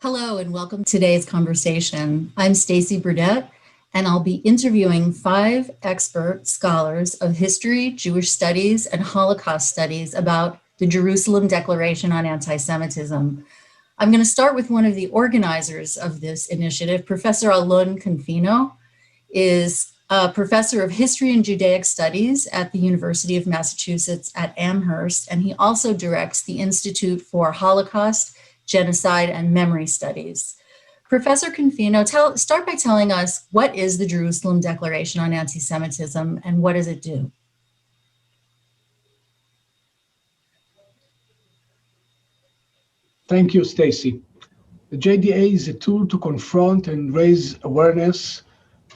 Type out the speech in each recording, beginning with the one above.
Hello and welcome to today's conversation. I'm Stacy Burdett, and I'll be interviewing 5 expert scholars of history, Jewish studies, and Holocaust studies about the Jerusalem Declaration on Anti-Semitism. I'm going to start with one of the organizers of this initiative. Professor Alon Confino is a professor of history and Judaic studies at the University of Massachusetts at Amherst, and he also directs the Institute for Holocaust, Genocide, and Memory Studies. Professor Confino, start by telling us, what is the Jerusalem Declaration on Anti-Semitism and what does it do? Thank you, Stacy. The JDA is a tool to confront and raise awareness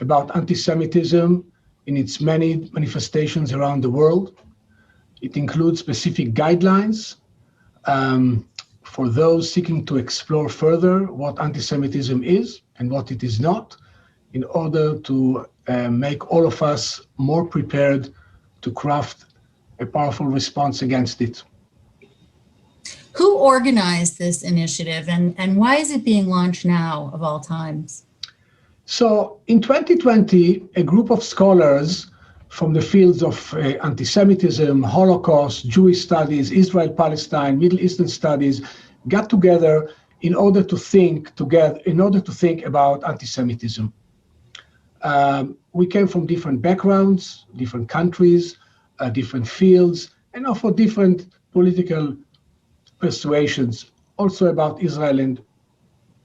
about anti-Semitism in its many manifestations around the world. It includes specific guidelines for those seeking to explore further what anti-Semitism is and what it is not, in order to make all of us more prepared to craft a powerful response against it. Who organized this initiative and why is it being launched now of all times? So in 2020, a group of scholars from the fields of anti-Semitism, Holocaust, Jewish studies, Israel-Palestine, Middle Eastern studies, got together in order to think about anti-Semitism. We came from different backgrounds, different countries, different fields, and also different political persuasions, also about Israel and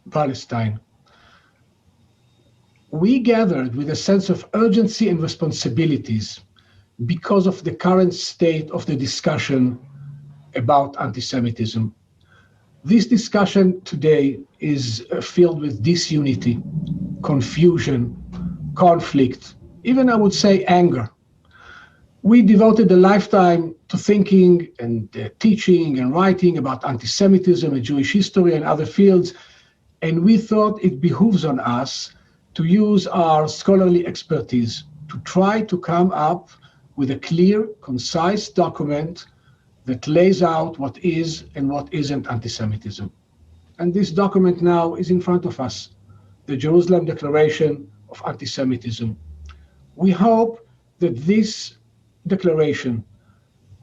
Palestine. We gathered with a sense of urgency and responsibilities because of the current state of the discussion about anti-Semitism. This discussion today is filled with disunity, confusion, conflict, even I would say anger. We devoted a lifetime to thinking and teaching and writing about anti-Semitism and Jewish history and other fields, and we thought it behooves on us to use our scholarly expertise to try to come up with a clear, concise document that lays out what is and what isn't anti-Semitism. And this document now is in front of us, the Jerusalem Declaration of Anti-Semitism. We hope that this declaration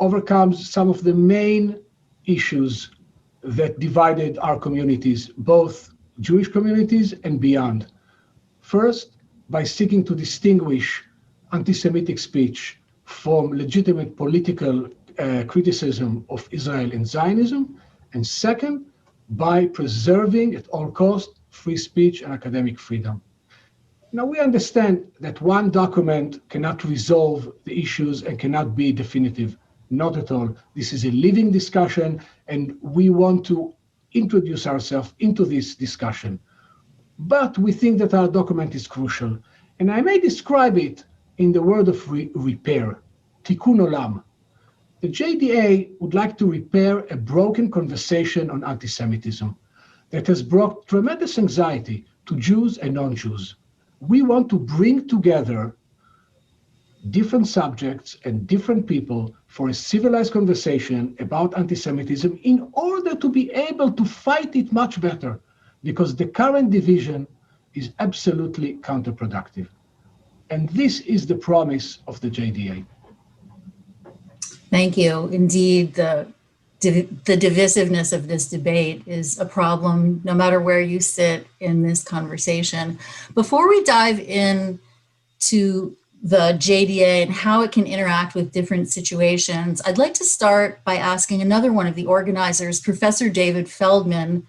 overcomes some of the main issues that divided our communities, both Jewish communities and beyond. First, by seeking to distinguish anti-Semitic speech from legitimate political criticism of Israel and Zionism, and second, by preserving at all costs free speech and academic freedom. Now, we understand that one document cannot resolve the issues and cannot be definitive. Not at all. This is a living discussion, and we want to introduce ourselves into this discussion. But we think that our document is crucial, and I may describe it in the word of repair, tikkun olam. The JDA would like to repair a broken conversation on anti-Semitism that has brought tremendous anxiety to Jews and non-Jews. We want to bring together different subjects and different people for a civilized conversation about anti-Semitism in order to be able to fight it much better, because the current division is absolutely counterproductive. And this is the promise of the JDA. Thank you. Indeed, the divisiveness of this debate is a problem no matter where you sit in this conversation. Before we dive in to the JDA and how it can interact with different situations, I'd like to start by asking another one of the organizers, Professor David Feldman,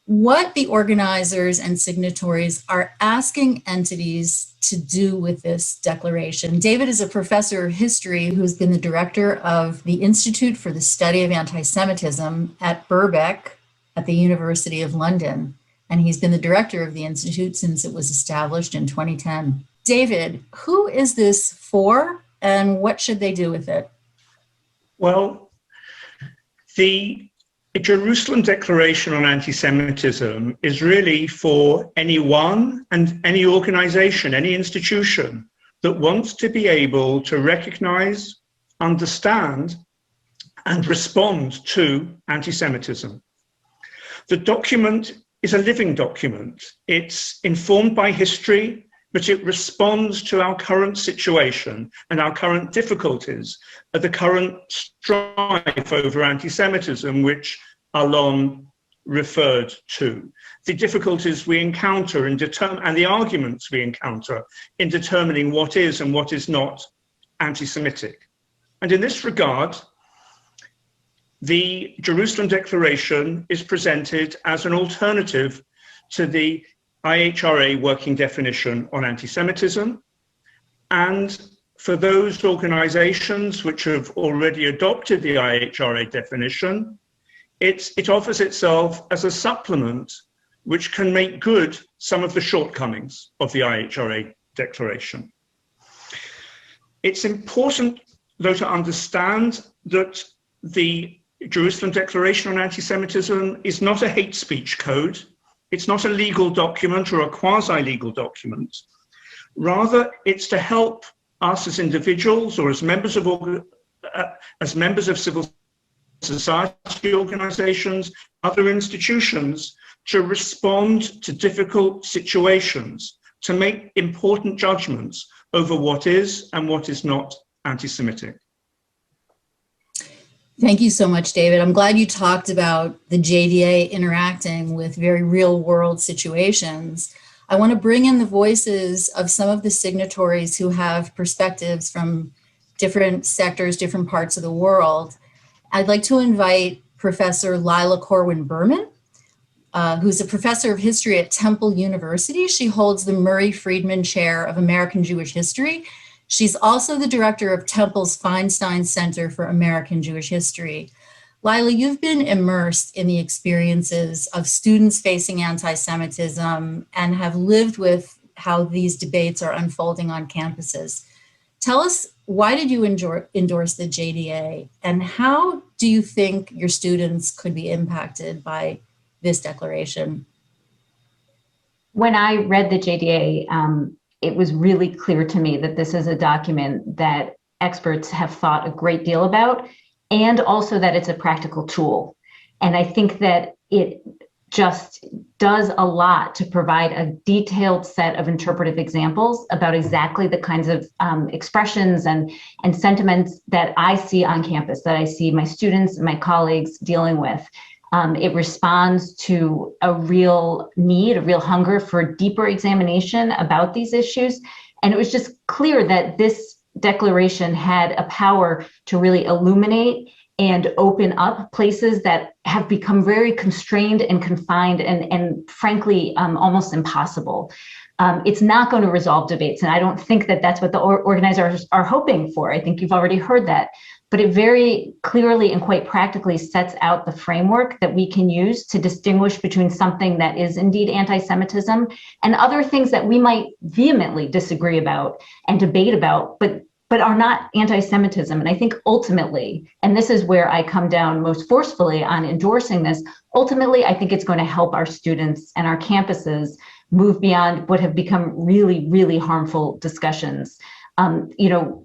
what the organizers and signatories are asking entities to do with this declaration. David is a professor of history who's been the director of the Institute for the Study of Anti-Semitism at Birkbeck at the University of London. And he's been the director of the Institute since it was established in 2010. David, who is this for and what should they do with it? Well, the Jerusalem Declaration on Anti-Semitism is really for anyone and any organization, any institution that wants to be able to recognize, understand, and respond to anti-Semitism. The document is a living document. It's informed by history, but it responds to our current situation and our current difficulties, the current strife over anti-Semitism, which Alon referred to, the difficulties we encounter and the arguments we encounter in determining what is and what is not anti-Semitic. And in this regard, the Jerusalem Declaration is presented as an alternative to the IHRA working definition on anti-Semitism. And for those organizations which have already adopted the IHRA definition, it offers itself as a supplement which can make good some of the shortcomings of the IHRA declaration. It's important, though, to understand that the Jerusalem Declaration on Anti-Semitism is not a hate speech code. It's not a legal document or a quasi-legal document. Rather, it's to help us as individuals or as members of civil society organizations, other institutions, to respond to difficult situations, to make important judgments over what is and what is not anti-Semitic. Thank you so much, David. I'm glad you talked about the JDA interacting with very real world situations. I want to bring in the voices of some of the signatories who have perspectives from different sectors, different parts of the world. I'd like to invite Professor Lila Corwin-Berman, who's a professor of history at Temple University. She holds the Murray Friedman Chair of American Jewish History. She's also the director of Temple's Feinstein Center for American Jewish History. Lila, you've been immersed in the experiences of students facing anti-Semitism and have lived with how these debates are unfolding on campuses. Tell us, why did you endorse the JDA, and how do you think your students could be impacted by this declaration? When I read the JDA, it was really clear to me that this is a document that experts have thought a great deal about, and also that it's a practical tool. And I think that it just does a lot to provide a detailed set of interpretive examples about exactly the kinds of expressions and sentiments that I see on campus, that I see my students and my colleagues dealing with. It responds to a real need, a real hunger for deeper examination about these issues. And it was just clear that this declaration had a power to really illuminate and open up places that have become very constrained and confined and frankly, almost impossible. It's not going to resolve debates. And I don't think that that's what the organizers are hoping for. I think you've already heard that. But it very clearly and quite practically sets out the framework that we can use to distinguish between something that is indeed anti-Semitism and other things that we might vehemently disagree about and debate about, but are not anti-Semitism. And I think ultimately, and this is where I come down most forcefully on endorsing this, ultimately, I think it's going to help our students and our campuses move beyond what have become really, really harmful discussions.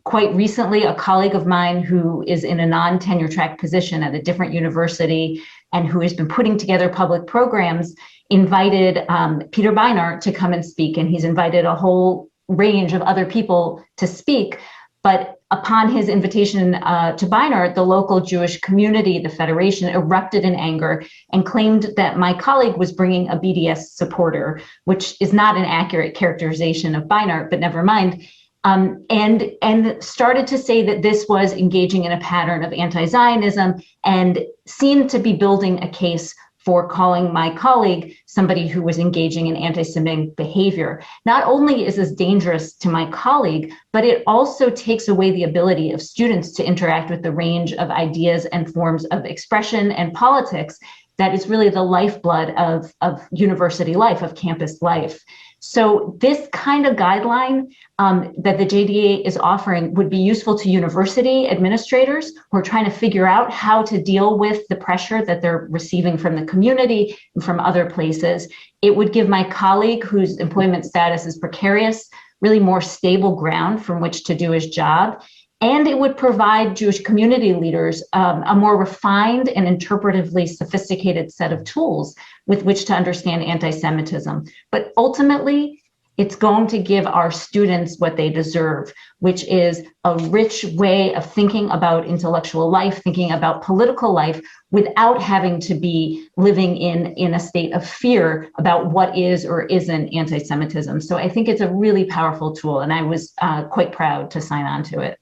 Quite recently, a colleague of mine who is in a non-tenure track position at a different university and who has been putting together public programs invited Peter Beinart to come and speak. And he's invited a whole range of other people to speak. But upon his invitation to Beinart, the local Jewish community, the Federation, erupted in anger and claimed that my colleague was bringing a BDS supporter, which is not an accurate characterization of Beinart, but never mind. And started to say that this was engaging in a pattern of anti-Zionism and seemed to be building a case for calling my colleague somebody who was engaging in anti-Semitic behavior. Not only is this dangerous to my colleague, but it also takes away the ability of students to interact with the range of ideas and forms of expression and politics that is really the lifeblood of university life, of campus life. So this kind of guideline that the JDA is offering would be useful to university administrators who are trying to figure out how to deal with the pressure that they're receiving from the community and from other places. It would give my colleague whose employment status is precarious really more stable ground from which to do his job. And it would provide Jewish community leaders a more refined and interpretively sophisticated set of tools with which to understand anti-Semitism. But ultimately, it's going to give our students what they deserve, which is a rich way of thinking about intellectual life, thinking about political life, without having to be living in a state of fear about what is or isn't anti-Semitism. So I think it's a really powerful tool, and I was quite proud to sign on to it.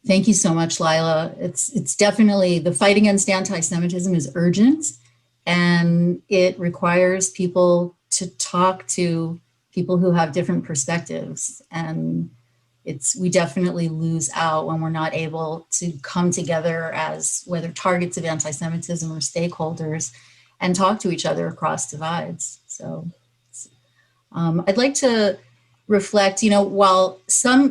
Thank you so much, Lila. It's definitely, the fight against anti-Semitism is urgent, and it requires people to talk to people who have different perspectives. And we definitely lose out when we're not able to come together as whether targets of anti-Semitism or stakeholders and talk to each other across divides. So I'd like to reflect, while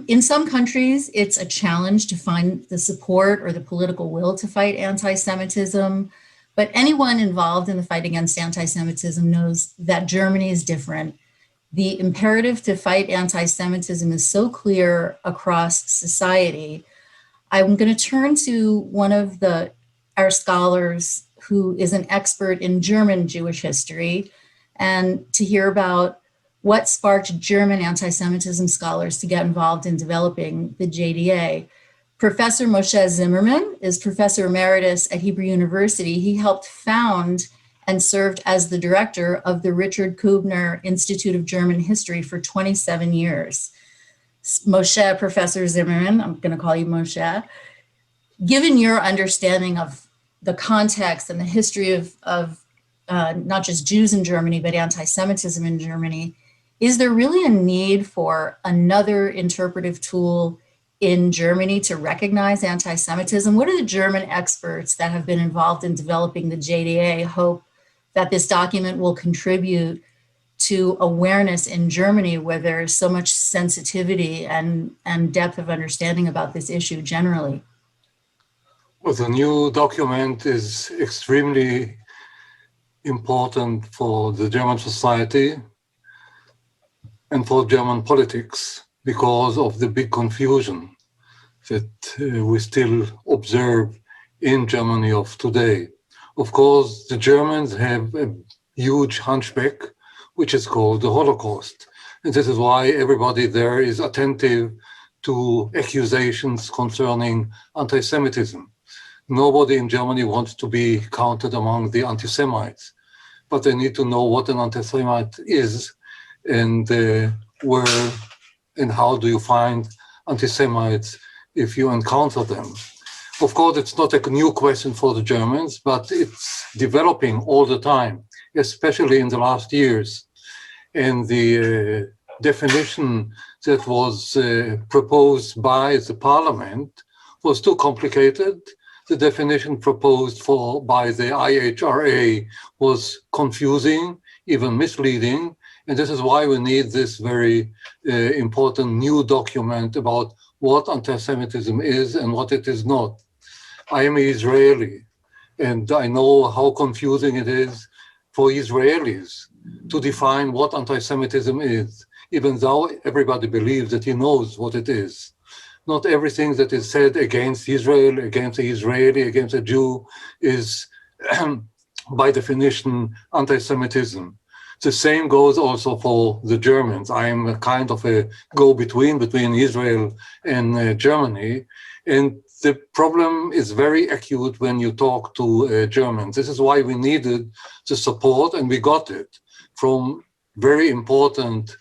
in some countries, it's a challenge to find the support or the political will to fight anti-Semitism, but anyone involved in the fight against anti-Semitism knows that Germany is different. The imperative to fight anti-Semitism is so clear across society. I'm going to turn to one of our scholars who is an expert in German Jewish history, and to hear about what sparked German anti-Semitism scholars to get involved in developing the JDA. Professor Moshe Zimmerman is professor emeritus at Hebrew University. He helped found and served as the director of the Richard Kubner Institute of German History for 27 years. Moshe, Professor Zimmerman, I'm going to call you Moshe, given your understanding of the context and the history of not just Jews in Germany, but anti-Semitism in Germany, is there really a need for another interpretive tool in Germany to recognize anti-Semitism? What do the German experts that have been involved in developing the JDA hope that this document will contribute to awareness in Germany, where there's so much sensitivity and depth of understanding about this issue generally? Well, the new document is extremely important for the German society and for German politics because of the big confusion that we still observe in Germany of today. Of course, the Germans have a huge hunchback, which is called the Holocaust. And this is why everybody there is attentive to accusations concerning anti-Semitism. Nobody in Germany wants to be counted among the anti-Semites, but they need to know what an anti-Semite is and where and how do you find anti-Semites if you encounter them. Of course, it's not a new question for the Germans, but it's developing all the time, especially in the last years. And the definition that was proposed by the parliament was too complicated. The definition proposed by the IHRA was confusing, even misleading. And this is why we need this very important new document about what anti-Semitism is and what it is not. I am Israeli, and I know how confusing it is for Israelis to define what anti-Semitism is, even though everybody believes that he knows what it is. Not everything that is said against Israel, against the Israeli, against a Jew is by definition anti-Semitism. The same goes also for the Germans. I am a kind of a go-between between Israel and Germany. And the problem is very acute when you talk to Germans. This is why we needed the support, and we got it from very important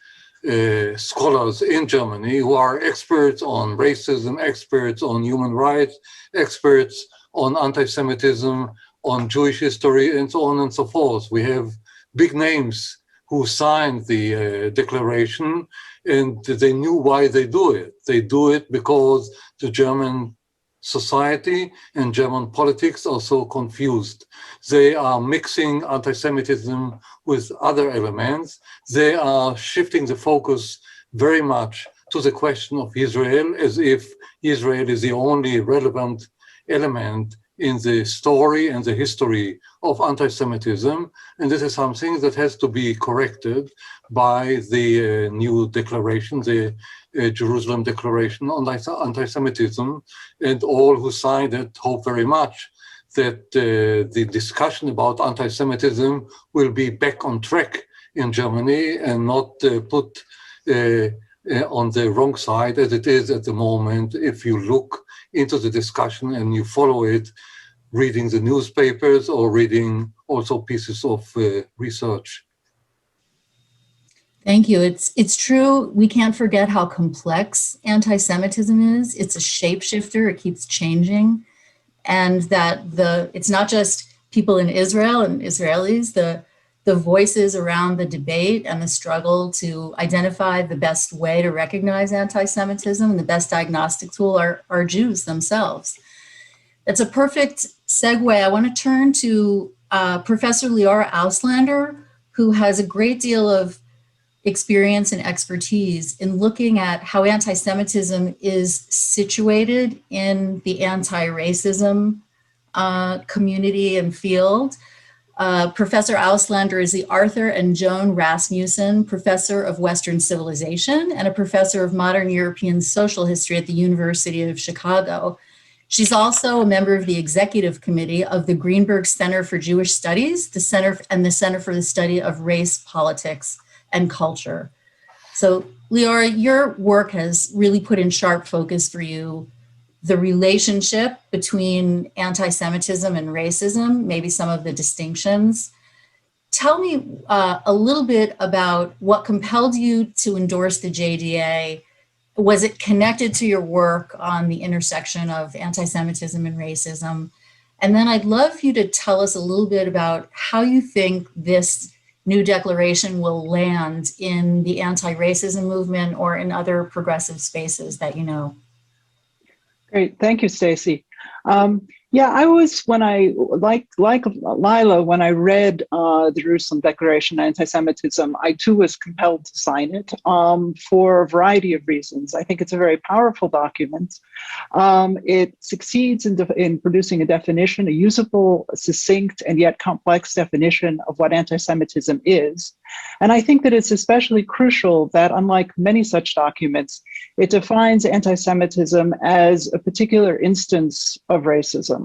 scholars in Germany who are experts on racism, experts on human rights, experts on anti-Semitism, on Jewish history, and so on and so forth. We have big names who signed the declaration, and they knew why they do it. They do it because the German society and German politics are so confused. They are mixing anti-Semitism with other elements. They are shifting the focus very much to the question of Israel, as if Israel is the only relevant element in the story and the history of anti-Semitism, and this is something that has to be corrected by the new declaration, the Jerusalem Declaration on Anti-Semitism, and all who signed it hope very much that the discussion about anti-Semitism will be back on track in Germany and not put on the wrong side as it is at the moment. If you look into the discussion and you follow it, reading the newspapers or reading also pieces of research. Thank you. It's true. We can't forget how complex anti-Semitism is. It's a shapeshifter. It keeps changing. And that it's not just people in Israel and Israelis, the voices around the debate and the struggle to identify the best way to recognize anti-Semitism and the best diagnostic tool are Jews themselves. That's a perfect segue. I want to turn to Professor Leora Auslander, who has a great deal of experience and expertise in looking at how anti-Semitism is situated in the anti-racism community and field. Professor Auslander is the Arthur and Joan Rasmussen Professor of Western Civilization and a Professor of Modern European Social History at the University of Chicago. She's also a member of the Executive Committee of the Greenberg Center for Jewish Studies, the Center for the Study of Race, Politics, and Culture. So, Leora, your work has really put in sharp focus for you the relationship between anti-Semitism and racism, maybe some of the distinctions. Tell me a little bit about what compelled you to endorse the JDA. Was it connected to your work on the intersection of anti-Semitism and racism? And then I'd love you to tell us a little bit about how you think this new declaration will land in the anti-racism movement or in other progressive spaces that you know. Great, thank you, Stacy. Yeah, I was, like Lila, when I read the Jerusalem Declaration on Anti-Semitism, I too was compelled to sign it for a variety of reasons. I think it's a very powerful document. It succeeds in producing a definition, a usable, succinct, and yet complex definition of what anti-Semitism is. And I think that it's especially crucial that, unlike many such documents, it defines anti-Semitism as a particular instance of racism.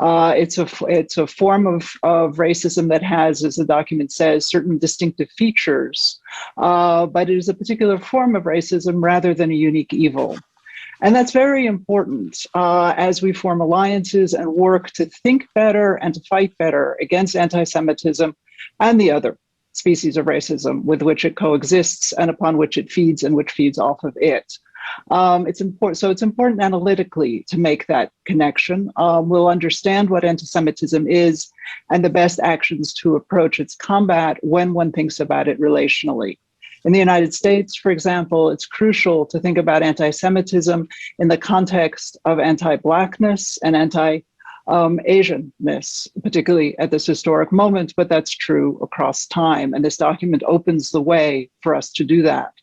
It's a form of racism that has, as the document says, certain distinctive features, but it is a particular form of racism rather than a unique evil. And that's very important as we form alliances and work to think better and to fight better against anti-Semitism and the other species of racism with which it coexists and upon which it feeds and which feeds off of it. It's important analytically to make that connection. We'll understand what anti-Semitism is and the best actions to approach its combat when one thinks about it relationally. In the United States, for example, it's crucial to think about anti-Semitism in the context of anti-Blackness and anti-Asianness, particularly at this historic moment, but that's true across time. And this document opens the way for us to do that.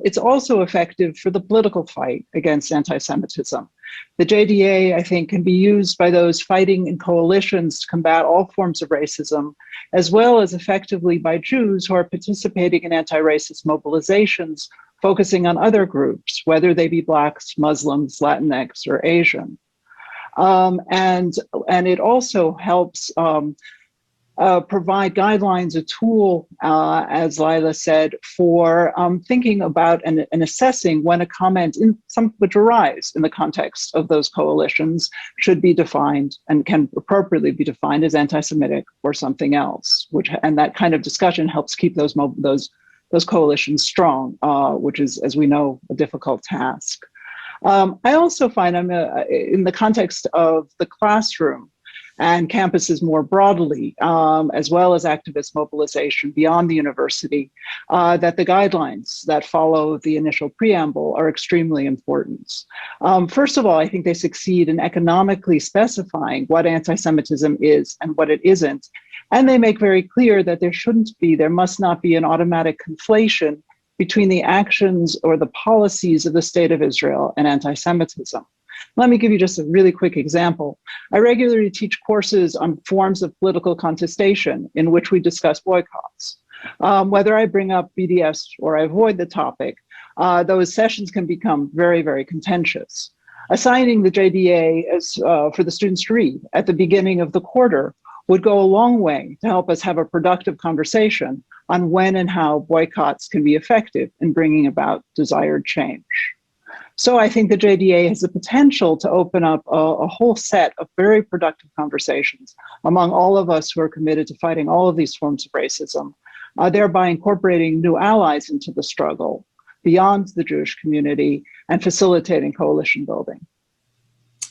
It's also effective for the political fight against anti-Semitism. The JDA, I think, can be used by those fighting in coalitions to combat all forms of racism, as well as effectively by Jews who are participating in anti-racist mobilizations, focusing on other groups, whether they be Blacks, Muslims, Latinx, or Asian. And it also helps provide guidelines, a tool, as Lila said, for thinking about and assessing when a comment which arise in the context of those coalitions should be defined and can appropriately be defined as anti-Semitic or something else. And that kind of discussion helps keep those coalitions strong, which is, as we know, a difficult task. I also find in the context of the classroom and campuses more broadly, as well as activist mobilization beyond the university, that the guidelines that follow the initial preamble are extremely important. First of all, I think they succeed in economically specifying what anti-Semitism is and what it isn't. And they make very clear that there must not be an automatic conflation between the actions or the policies of the state of Israel and anti-Semitism. Let me give you just a really quick example. I regularly teach courses on forms of political contestation in which we discuss boycotts. Whether I bring up BDS or I avoid the topic, those sessions can become very, very contentious. Assigning the JDA as for the students to read at the beginning of the quarter would go a long way to help us have a productive conversation on when and how boycotts can be effective in bringing about desired change. So I think the JDA has the potential to open up a whole set of very productive conversations among all of us who are committed to fighting all of these forms of racism, thereby incorporating new allies into the struggle beyond the Jewish community and facilitating coalition building.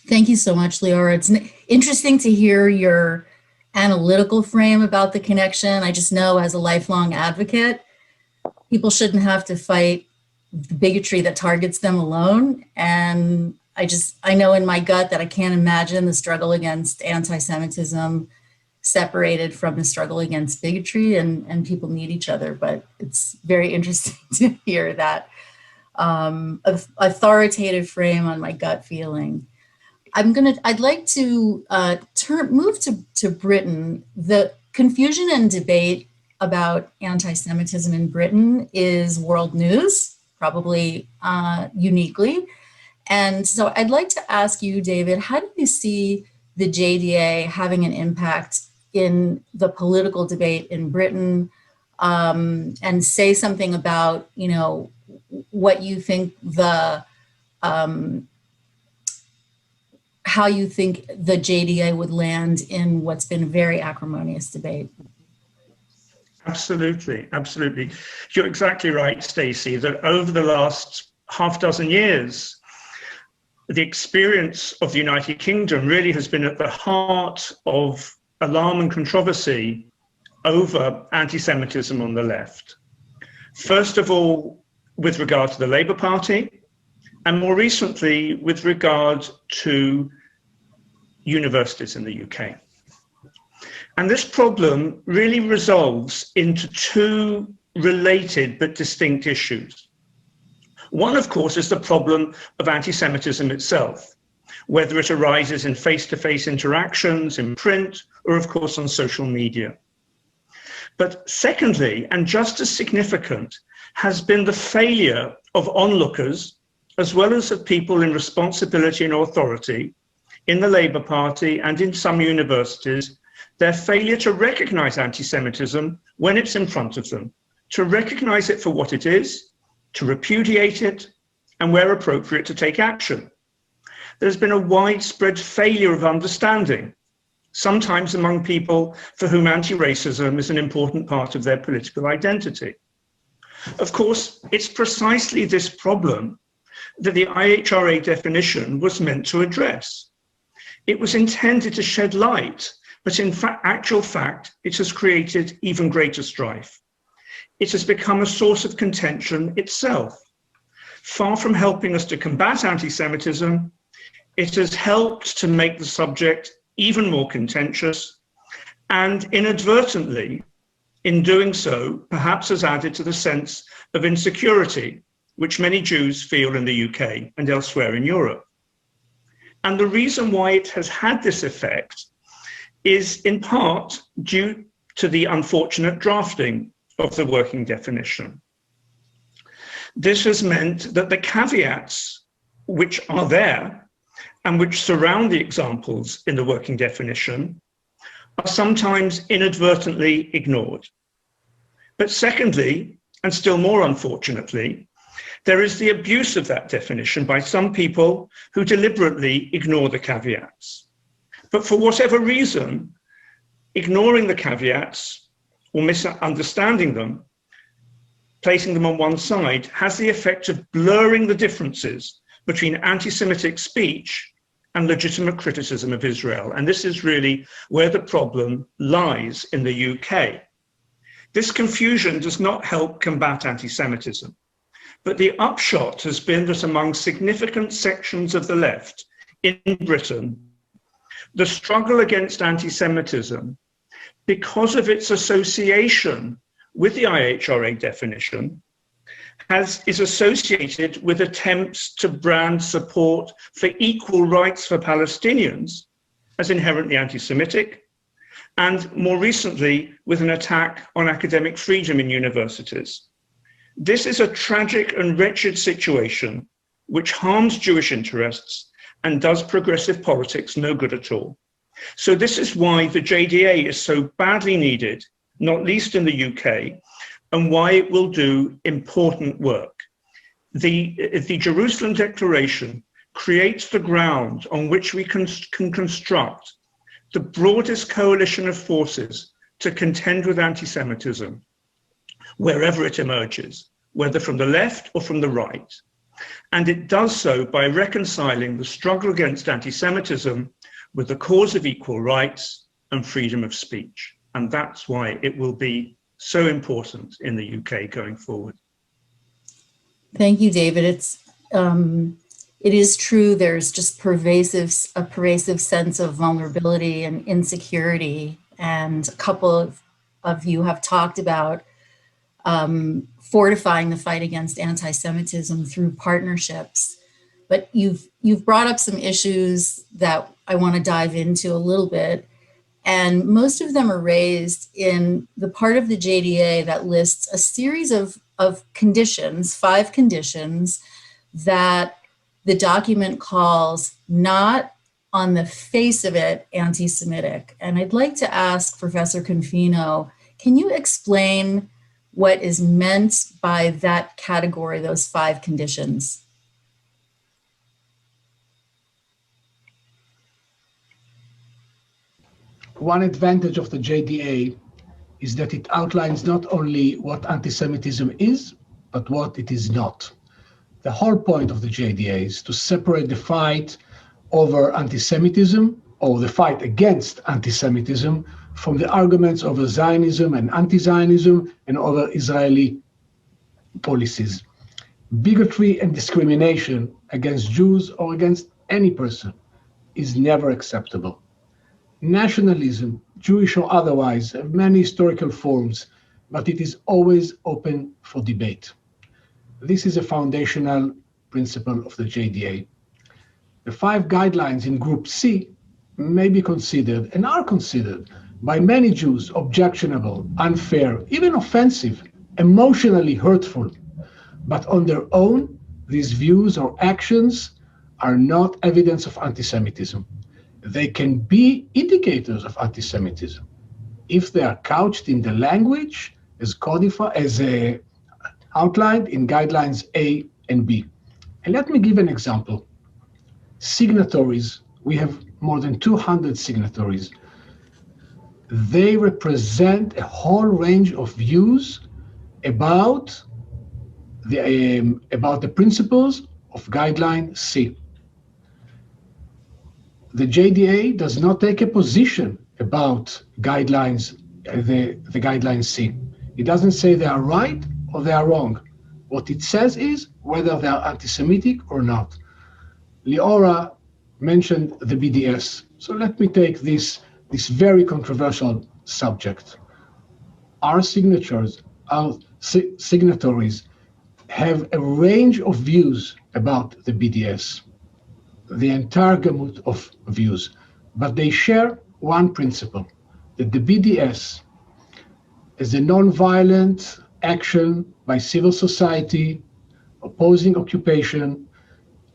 Thank you so much, Leora. It's interesting to hear your analytical frame about the connection. I just know as a lifelong advocate, people shouldn't have to fight the bigotry that targets them alone. And I know in my gut that I can't imagine the struggle against anti-Semitism separated from the struggle against bigotry, and people need each other. But it's very interesting to hear that authoritative frame on my gut feeling. I'd like to move to Britain. The confusion and debate about anti-Semitism in Britain is world news, probably uniquely. And so I'd like to ask you, David, how do you see the JDA having an impact in the political debate in Britain, and say something about, what you think how you think the JDA would land in what's been a very acrimonious debate. Absolutely, absolutely. You're exactly right, Stacey, that over the last half dozen years, the experience of the United Kingdom really has been at the heart of alarm and controversy over anti-Semitism on the left. First of all, with regard to the Labour Party, and more recently with regard to universities in the UK. And this problem really resolves into two related but distinct issues. One, of course, is the problem of anti-Semitism itself, whether it arises in face-to-face interactions, in print, or of course on social media. But secondly, and just as significant, has been the failure of onlookers, as well as of people in responsibility and authority in the Labour Party and in some universities, their failure to recognize anti-Semitism when it's in front of them, to recognize it for what it is, to repudiate it, and where appropriate, to take action. There's been a widespread failure of understanding, sometimes among people for whom anti-racism is an important part of their political identity. Of course, it's precisely this problem that the IHRA definition was meant to address. It was intended to shed light, but in actual fact, it has created even greater strife. It has become a source of contention itself. Far from helping us to combat anti-Semitism, it has helped to make the subject even more contentious, and inadvertently, in doing so, perhaps has added to the sense of insecurity which many Jews feel in the UK and elsewhere in Europe. And the reason why it has had this effect is in part due to the unfortunate drafting of the working definition. This has meant that the caveats which are there and which surround the examples in the working definition are sometimes inadvertently ignored. But secondly, and still more unfortunately, there is the abuse of that definition by some people who deliberately ignore the caveats. But for whatever reason, ignoring the caveats or misunderstanding them, placing them on one side, has the effect of blurring the differences between anti-Semitic speech and legitimate criticism of Israel. And this is really where the problem lies in the UK. This confusion does not help combat anti-Semitism, but the upshot has been that among significant sections of the left in Britain, the struggle against anti-Semitism, because of its association with the IHRA definition, is associated with attempts to brand support for equal rights for Palestinians as inherently anti-Semitic, and more recently with an attack on academic freedom in universities. This is a tragic and wretched situation which harms Jewish interests and does progressive politics no good at all. So this is why the JDA is so badly needed, not least in the UK, and why it will do important work. The Jerusalem Declaration creates the ground on which we can construct the broadest coalition of forces to contend with anti-Semitism, wherever it emerges, whether from the left or from the right. And it does so by reconciling the struggle against anti-Semitism with the cause of equal rights and freedom of speech. And that's why it will be so important in the UK going forward. Thank you, David. It is true there's just a pervasive sense of vulnerability and insecurity. And a couple of you have talked about fortifying the fight against anti-Semitism through partnerships. But you've brought up some issues that I want to dive into a little bit. And most of them are raised in the part of the JDA that lists a series of conditions, 5 conditions, that the document calls not on the face of it anti-Semitic. And I'd like to ask Professor Confino, can you explain what is meant by that category, those 5 conditions? One advantage of the JDA is that it outlines not only what anti-Semitism is, but what it is not. The whole point of the JDA is to separate the fight over anti-Semitism, or the fight against anti-Semitism, from the arguments over Zionism and anti-Zionism and over Israeli policies. Bigotry and discrimination against Jews or against any person is never acceptable. Nationalism, Jewish or otherwise, have many historical forms, but it is always open for debate. This is a foundational principle of the JDA. The 5 guidelines in Group C may be considered and are considered by many Jews objectionable, unfair, even offensive, emotionally hurtful. But on their own, these views or actions are not evidence of anti-Semitism. They can be indicators of anti-Semitism if they are couched in the language as outlined in guidelines A and B. And let me give an example. Signatories, we have more than 200 signatories. They represent a whole range of views about the principles of guideline C. The JDA does not take a position about guidelines, the guideline C. It doesn't say they are right or they are wrong. What it says is whether they are anti-Semitic or not. Liora mentioned the BDS. So let me take this very controversial subject. Our signatories have a range of views about the BDS, the entire gamut of views, but they share one principle, that the BDS is a non-violent action by civil society opposing occupation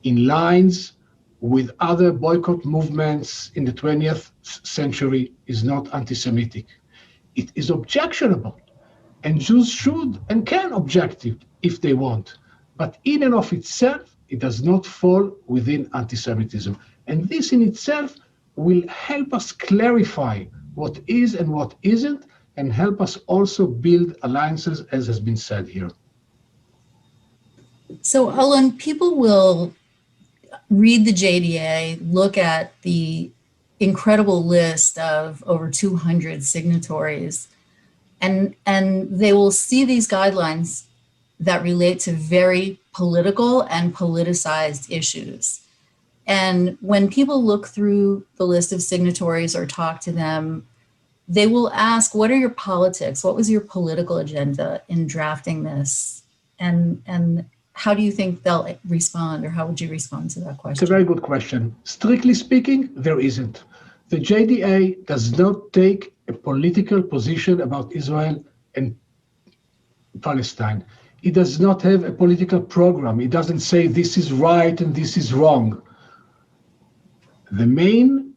in lines with other boycott movements in the 20th century is not anti-Semitic. It is objectionable, and Jews should and can object it if they want. But in and of itself, it does not fall within anti-Semitism. And this in itself will help us clarify what is and what isn't, and help us also build alliances, as has been said here. So, Alon, people will read the JDA, look at the incredible list of over 200 signatories, and they will see these guidelines that relate to very political and politicized issues. And when people look through the list of signatories or talk to them, they will ask, what are your politics? What was your political agenda in drafting this and how do you think they'll respond, or how would you respond to that It's a question? very good question. Strictly speaking, there isn't. The JDA does not take a political position about Israel and Palestine. It does not have a political program. It doesn't say this is right and this is wrong. The main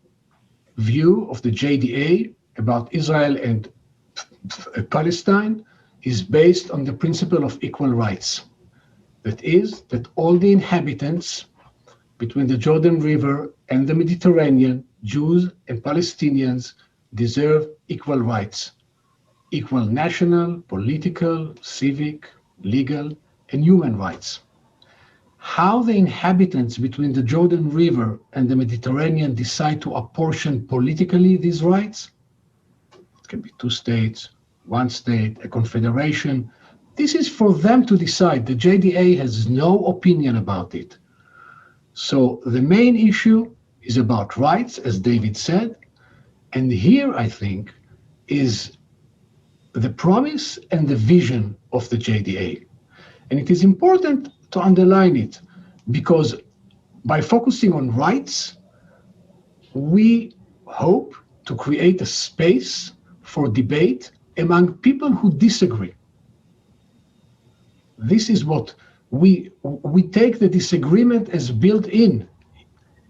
view of the JDA about Israel and Palestine is based on the principle of equal rights. That is, that all the inhabitants between the Jordan River and the Mediterranean, Jews and Palestinians, deserve equal rights. Equal national, political, civic, legal, and human rights. How the inhabitants between the Jordan River and the Mediterranean decide to apportion politically these rights, it can be 2 states, 1 state, a confederation, this is for them to decide. The JDA has no opinion about it. So the main issue is about rights, as David said, and here I think is the promise and the vision of the JDA. And it is important to underline it because by focusing on rights, we hope to create a space for debate among people who disagree. This is what we take the disagreement as built in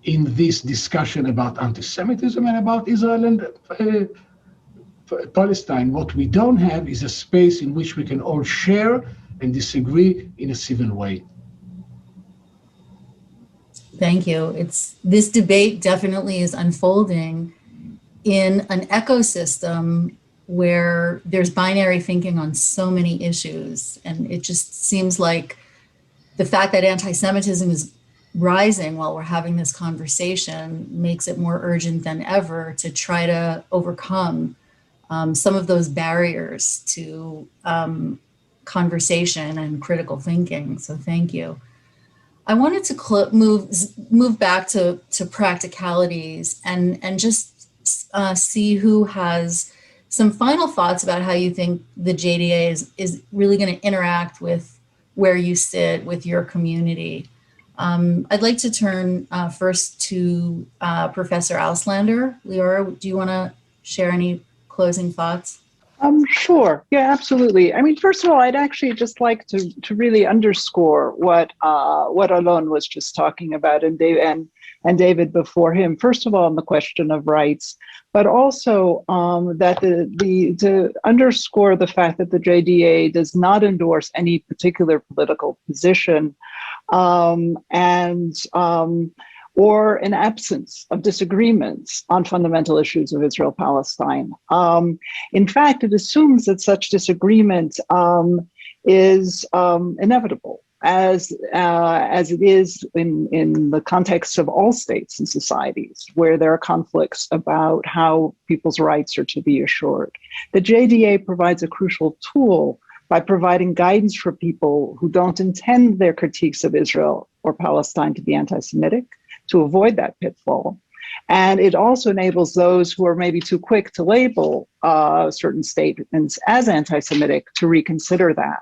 this discussion about anti-Semitism and about Israel and Palestine. What we don't have is a space in which we can all share and disagree in a civil way. Thank you. This debate definitely is unfolding in an ecosystem where there's binary thinking on so many issues. And it just seems like the fact that anti-Semitism is rising while we're having this conversation makes it more urgent than ever to try to overcome some of those barriers to conversation and critical thinking. So thank you. I wanted to move back to practicalities and just see who has some final thoughts about how you think the JDA is really going to interact with where you sit with your community. I'd like to turn first to Professor Auslander. Leora, do you want to share any closing thoughts? Sure. Yeah, absolutely. I mean, first of all, I'd actually just like to really underscore what Alon was just talking about and David before him. First of all, on the question of rights, but also that to underscore the fact that the JDA does not endorse any particular political position or an absence of disagreements on fundamental issues of Israel-Palestine. In fact, it assumes that such disagreement is inevitable, as it is in the context of all states and societies where there are conflicts about how people's rights are to be assured. The JDA provides a crucial tool by providing guidance for people who don't intend their critiques of Israel or Palestine to be anti-Semitic, to avoid that pitfall. And it also enables those who are maybe too quick to label certain statements as anti-Semitic to reconsider that.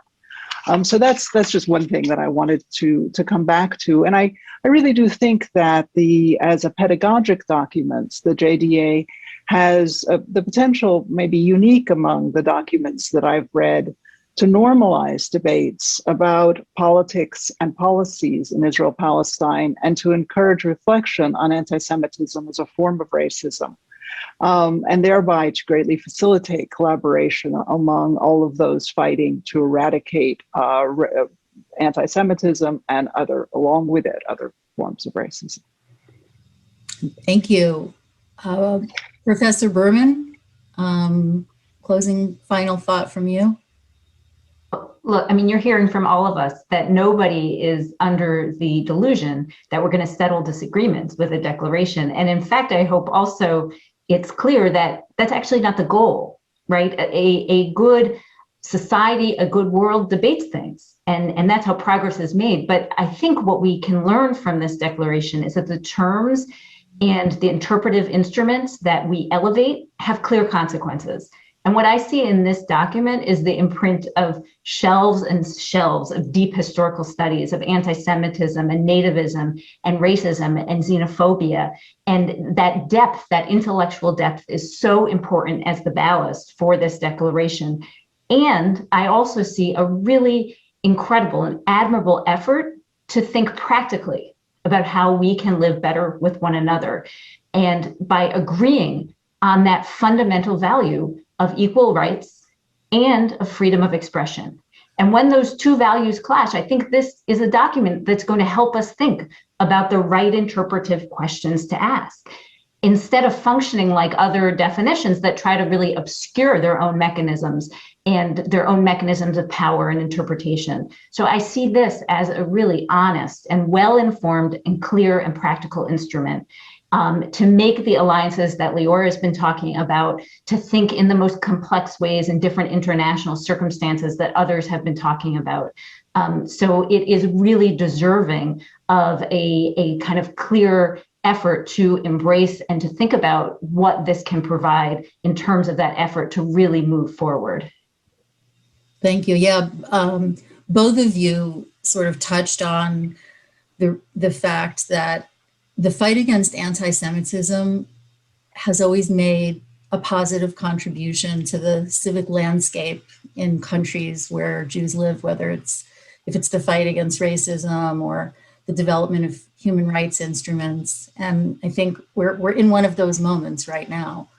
So that's just one thing that I wanted to come back to. And I really do think that as a pedagogic document, the JDA has the potential, maybe unique among the documents that I've read, to normalize debates about politics and policies in Israel-Palestine and to encourage reflection on anti-Semitism as a form of racism, and thereby to greatly facilitate collaboration among all of those fighting to eradicate anti-Semitism and along with it, other forms of racism. Thank you. Professor Berman, closing final thought from you. Look, I mean, you're hearing from all of us that nobody is under the delusion that we're going to settle disagreements with a declaration. And in fact, I hope also it's clear that that's actually not the goal, right? A good society, a good world debates things, and that's how progress is made. But I think what we can learn from this declaration is that the terms and the interpretive instruments that we elevate have clear consequences. And what I see in this document is the imprint of shelves and shelves of deep historical studies of anti-Semitism and nativism and racism and xenophobia. And that depth, that intellectual depth, is so important as the ballast for this declaration. And I also see a really incredible and admirable effort to think practically about how we can live better with one another. And by agreeing on that fundamental value of equal rights and of freedom of expression. And when those two values clash, I think this is a document that's going to help us think about the right interpretive questions to ask, instead of functioning like other definitions that try to really obscure their own mechanisms and their own mechanisms of power and interpretation. So I see this as a really honest and well-informed and clear and practical instrument to make the alliances that Leora has been talking about, to think in the most complex ways in different international circumstances that others have been talking about. So it is really deserving of a kind of clear effort to embrace and to think about what this can provide in terms of that effort to really move forward. Thank you. Yeah, both of you sort of touched on the fact that the fight against anti-Semitism has always made a positive contribution to the civic landscape in countries where Jews live, whether if it's the fight against racism or the development of human rights instruments. And I think we're in one of those moments right now.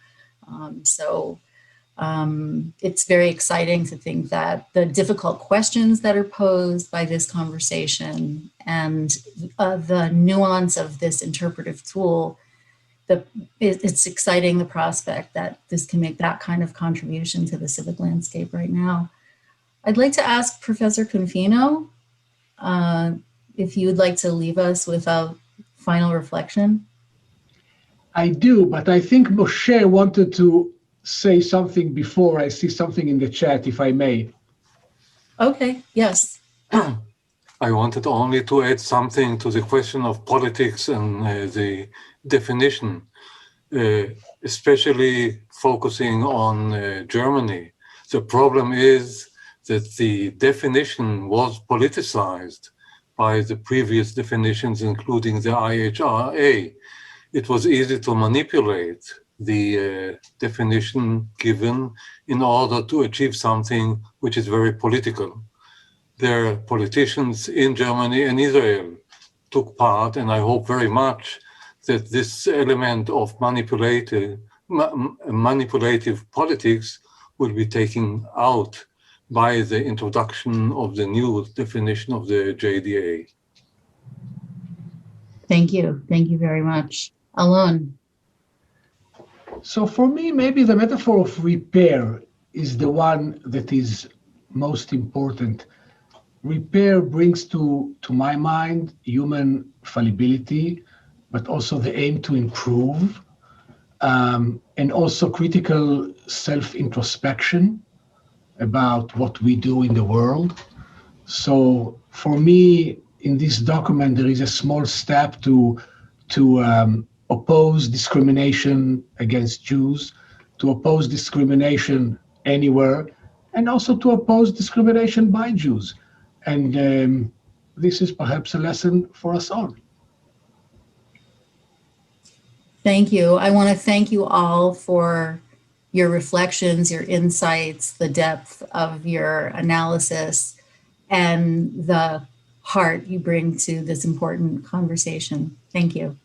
It's very exciting to think that the difficult questions that are posed by this conversation and the nuance of this interpretive tool, it's exciting, the prospect that this can make that kind of contribution to the civic landscape right now. I'd like to ask Professor Confino if you would like to leave us with a final reflection. I do, but I think Moshe wanted to say something before. I see something in the chat, if I may. Okay, yes. I wanted only to add something to the question of politics and the definition, especially focusing on Germany. The problem is that the definition was politicized by the previous definitions, including the IHRA. It was easy to manipulate the definition given in order to achieve something which is very political. There are politicians in Germany and Israel took part, and I hope very much that this element of manipulative politics will be taken out by the introduction of the new definition of the JDA. Thank you. Thank you very much. Alon. So for me, maybe the metaphor of repair is the one that is most important. Repair brings to my mind human fallibility, but also the aim to improve, and also critical self-introspection about what we do in the world. So for me, in this document, there is a small step to oppose discrimination against Jews, to oppose discrimination anywhere, and also to oppose discrimination by Jews. And this is perhaps a lesson for us all. Thank you. I want to thank you all for your reflections, your insights, the depth of your analysis, and the heart you bring to this important conversation. Thank you.